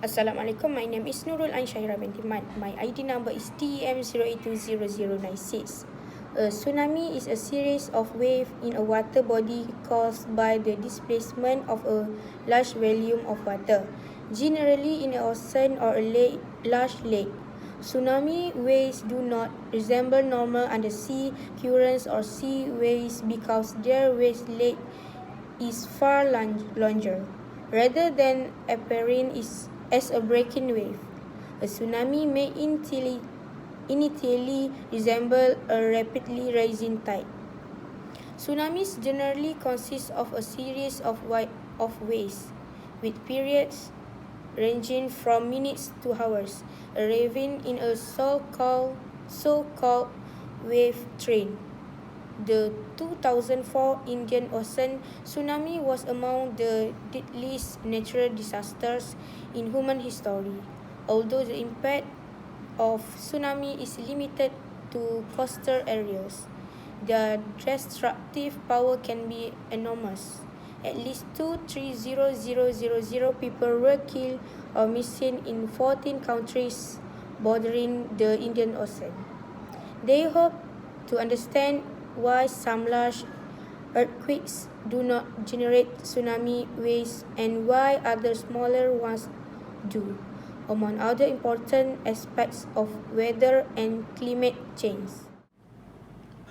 Assalamualaikum, my name is Nurul Anshaira binti Mat. My ID number is TEM0820096. A tsunami is a series of waves in a water body caused by the displacement of a large volume of water, generally in an ocean or a large lake. Tsunami waves do not resemble normal undersea currents or sea waves because their wave length is far larger, rather than appearing as a breaking wave. A tsunami may initially resemble a rapidly rising tide. Tsunamis generally consist of a series of waves, with periods ranging from minutes to hours, arriving in a so-called wave train. The 2004 Indian Ocean tsunami was among the deadliest natural disasters in human history. Although the impact of tsunami is limited to coastal areas, their destructive power can be enormous. At least 230,000 people were killed or missing in 14 countries bordering the Indian Ocean. They hope to understand why some large earthquakes do not generate tsunami waves and why other smaller ones do, among other important aspects of weather and climate change.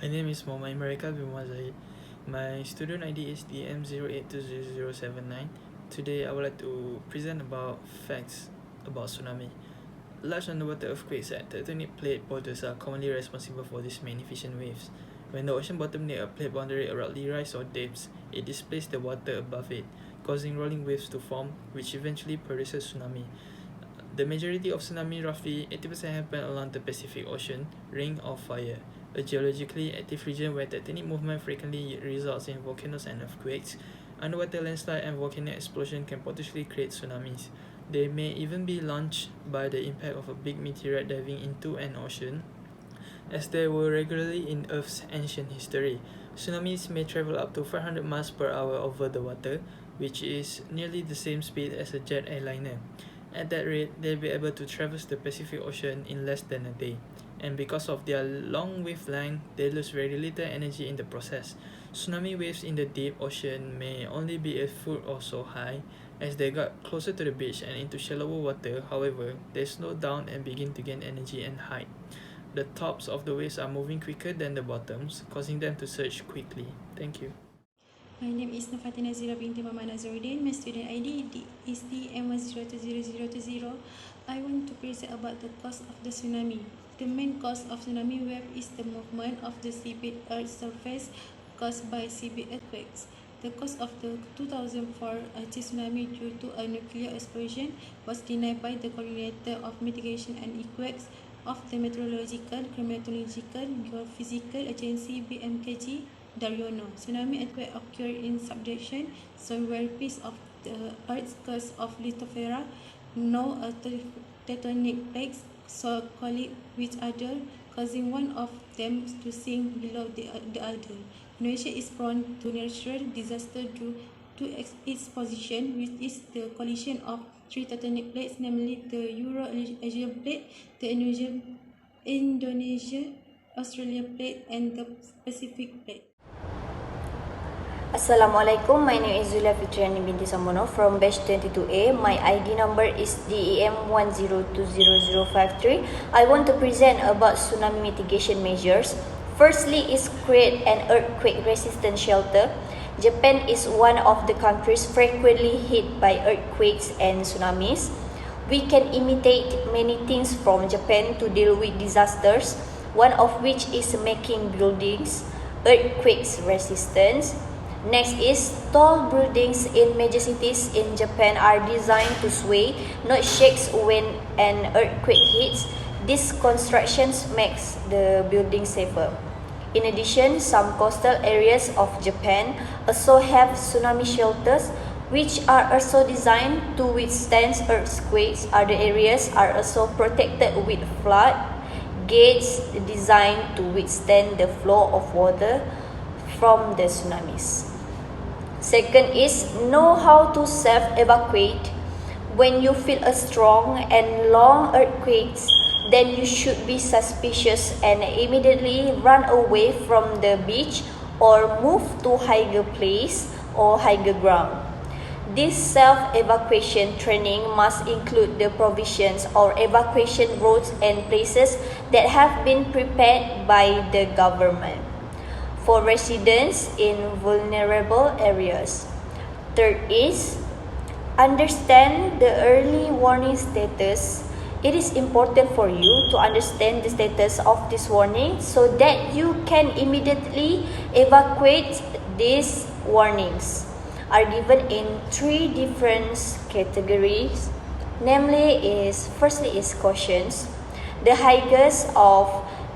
My name is Muhammad Mereka bin Wazai. My student ID is DM0820079. Today I would like to present about facts about tsunami. Large underwater earthquakes at tectonic plate borders are commonly responsible for these magnificent waves. When the ocean bottom near a plate boundary abruptly rises or dips, it displaces the water above it, causing rolling waves to form, which eventually produces tsunami. The majority of tsunami, roughly 80%, happen along the Pacific Ocean Ring of Fire, a geologically active region where tectonic movement frequently results in volcanoes and earthquakes. Underwater landslide and volcanic explosion can potentially create tsunamis. They may even be launched by the impact of a big meteorite diving into an ocean, as they were regularly in Earth's ancient history. Tsunamis may travel up to 500 miles per hour over the water, which is nearly the same speed as a jet airliner. At that rate, they'll be able to traverse the Pacific Ocean in less than a day. And because of their long wavelength, they lose very little energy in the process. Tsunami waves in the deep ocean may only be a foot or so high. As they got closer to the beach and into shallower water, however, they slow down and begin to gain energy and height. The tops of the waves are moving quicker than the bottoms, causing them to surge quickly. Thank you. My name is Nafatina Nazira binti Muhammad Nazaruddin. My student ID is DM1020020. I want to present about the cause of the tsunami. The main cause of tsunami wave is the movement of the seabed Earth's surface caused by seabed earthquakes. The cause of the 2004 Aceh tsunami due to a nuclear explosion was denied by the coordinator of mitigation and earthquakes of the Meteorological, Climatological, Geophysical Agency (BMKG), Daryono. Tsunami earthquake occurred in subduction zone where piece of the Earth's crust of lithosphera, now a tectonic plates, so collide with other, causing one of them to sink below the other. Indonesia is prone to natural disaster due to its position, which is the collision of three tectonic plates, namely the Euro-Asian plate, the Indonesia-Australia plate, and the Pacific plate. Assalamualaikum, my name is Zulia Fitriani binti Samono from batch 22A. My ID number is DEM1020053. I want to present about tsunami mitigation measures. Firstly is create an earthquake resistant shelter. Japan is one of the countries frequently hit by earthquakes and tsunamis. We can imitate many things from Japan to deal with disasters, one of which is making buildings earthquakes resistant. Next is tall buildings in major cities in Japan are designed to sway, not shake when an earthquake hits. These constructions makes the building safer. In addition, some coastal areas of Japan also have tsunami shelters, which are also designed to withstand earthquakes. Other areas are also protected with flood gates designed to withstand the flow of water from the tsunamis. Second is know how to self-evacuate. When you feel a strong and long earthquake, then you should be suspicious and immediately run away from the beach or move to higher place or higher ground. This self-evacuation training must include the provisions or evacuation routes and places that have been prepared by the government for residents in vulnerable areas. Third is understand the early warning status. It is important for you to understand the status of this warning so that you can immediately evacuate. These warnings are given in 3 different categories. Namely firstly is cautions. The highest of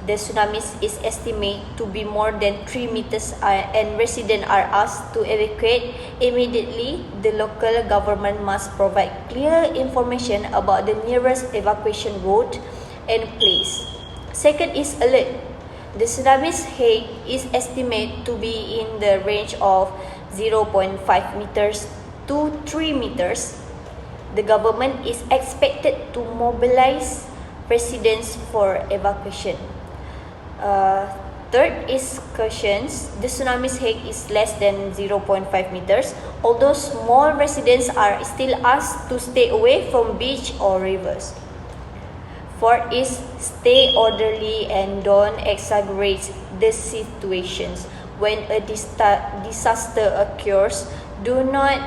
the tsunamis is estimated to be more than 3 meters and residents are asked to evacuate immediately. The local government must provide clear information about the nearest evacuation route and place. Second is alert. The tsunami's height is estimated to be in the range of 0.5 meters to 3 meters. The government is expected to mobilize residents for evacuation. Third is cautions. The tsunami's height is less than 0.5 meters, although small residents are still asked to stay away from beach or rivers. Fourth is stay orderly and don't exaggerate the situations. When a disaster occurs, do not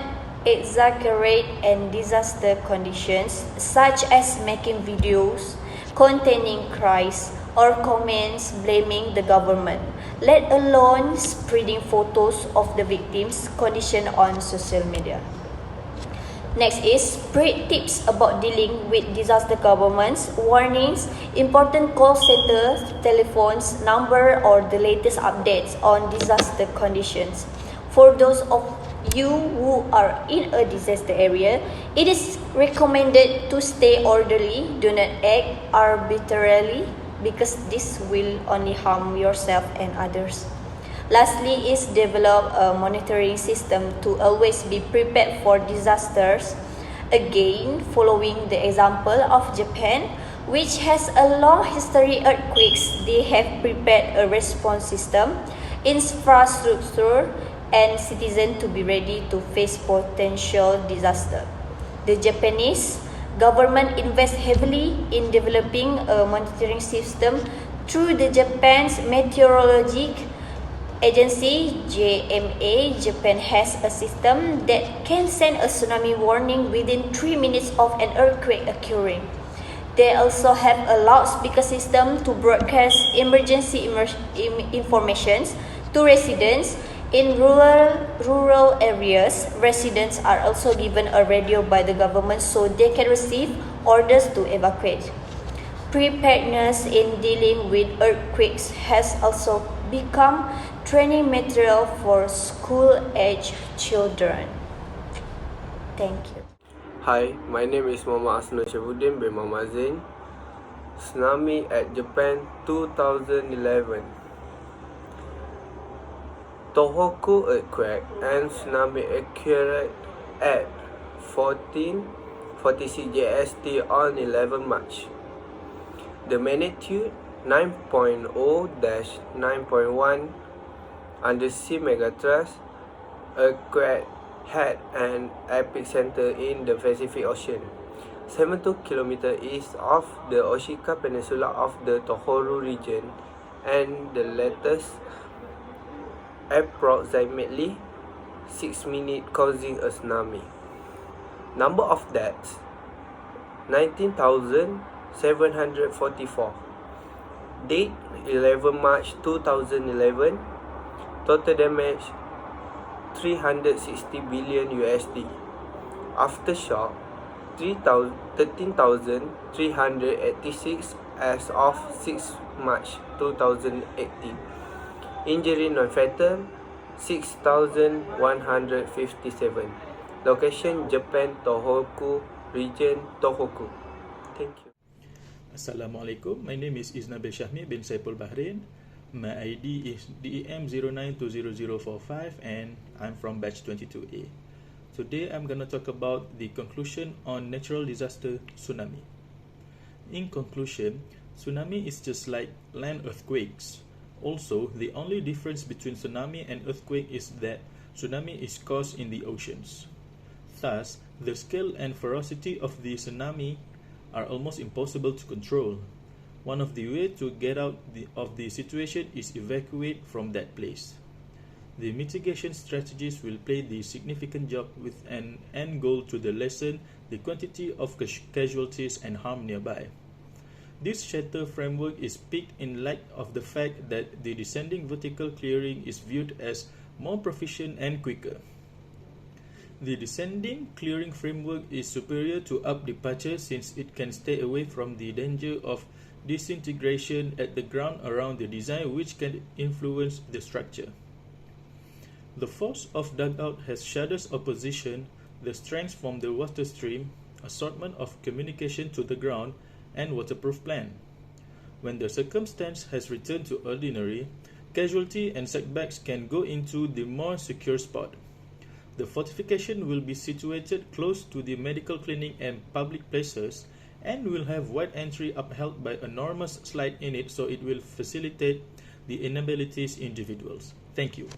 exaggerate and disaster conditions, such as making videos containing cries or comments blaming the government, let alone spreading photos of the victims' condition on social media. Next is spread tips about dealing with disaster governments, warnings, important call center telephones number or the latest updates on disaster conditions. For those of you who are in a disaster area, it is recommended to stay orderly, do not act arbitrarily because this will only harm yourself and others. Lastly is develop a monitoring system to always be prepared for disasters. Again, following the example of Japan, which has a long history of earthquakes, they have prepared a response system, infrastructure, and citizens to be ready to face potential disaster. The Japanese government invests heavily in developing a monitoring system through the Japan's Meteorological Agency JMA. Japan has a system that can send a tsunami warning within 3 minutes of an earthquake occurring. They also have a loudspeaker system to broadcast emergency information to residents. In rural areas, residents are also given a radio by the government so they can receive orders to evacuate. Preparedness in dealing with earthquakes has also become training material for school-age children. Thank you. Hi, my name is Muhammad Asnul Shabuddin bin Muhammad Zain. Tsunami at Japan 2011. Tohoku earthquake and tsunami occurred at 14:46 JST on 11 March. The magnitude 9.0-9.1 undersea megathrust earthquake had an epicenter in the Pacific Ocean, 72 km east of the Oshika Peninsula of the Tohoku region, and the latest approximately 6 minutes, causing a tsunami. Number of deaths 19,744. Date 11 March 2011. Total damage 360 billion USD. Aftershock 13,386 as of 6 March 2018. Injury non-fatal 6,157. Location Japan, Tohoku region, Tohoku. Thank you. Assalamualaikum. My name is Isnabil Shahmi bin Saipul Bahrain. My ID is DEM09200045 and I'm from batch 22A. Today I'm going to talk about the conclusion on natural disaster tsunami. In conclusion, tsunami is just like land earthquakes. Also, the only difference between tsunami and earthquake is that tsunami is caused in the oceans. Thus, the scale and ferocity of the tsunami are almost impossible to control. One of the ways to get out of the situation is evacuate from that place. The mitigation strategies will play the significant job with an end goal to lessen the quantity of casualties and harm nearby. This shelter framework is picked in light of the fact that the descending vertical clearing is viewed as more proficient and quicker. The descending clearing framework is superior to up departure since it can stay away from the danger of disintegration at the ground around the design, which can influence the structure. The force of dugout has shadow's opposition, the strength from the water stream, assortment of communication to the ground, and waterproof plan. When the circumstance has returned to ordinary, casualty and setbacks can go into the more secure spot. The fortification will be situated close to the medical clinic and public places and will have wide entry upheld by enormous slide in it, so it will facilitate the inabilities individuals. Thank you.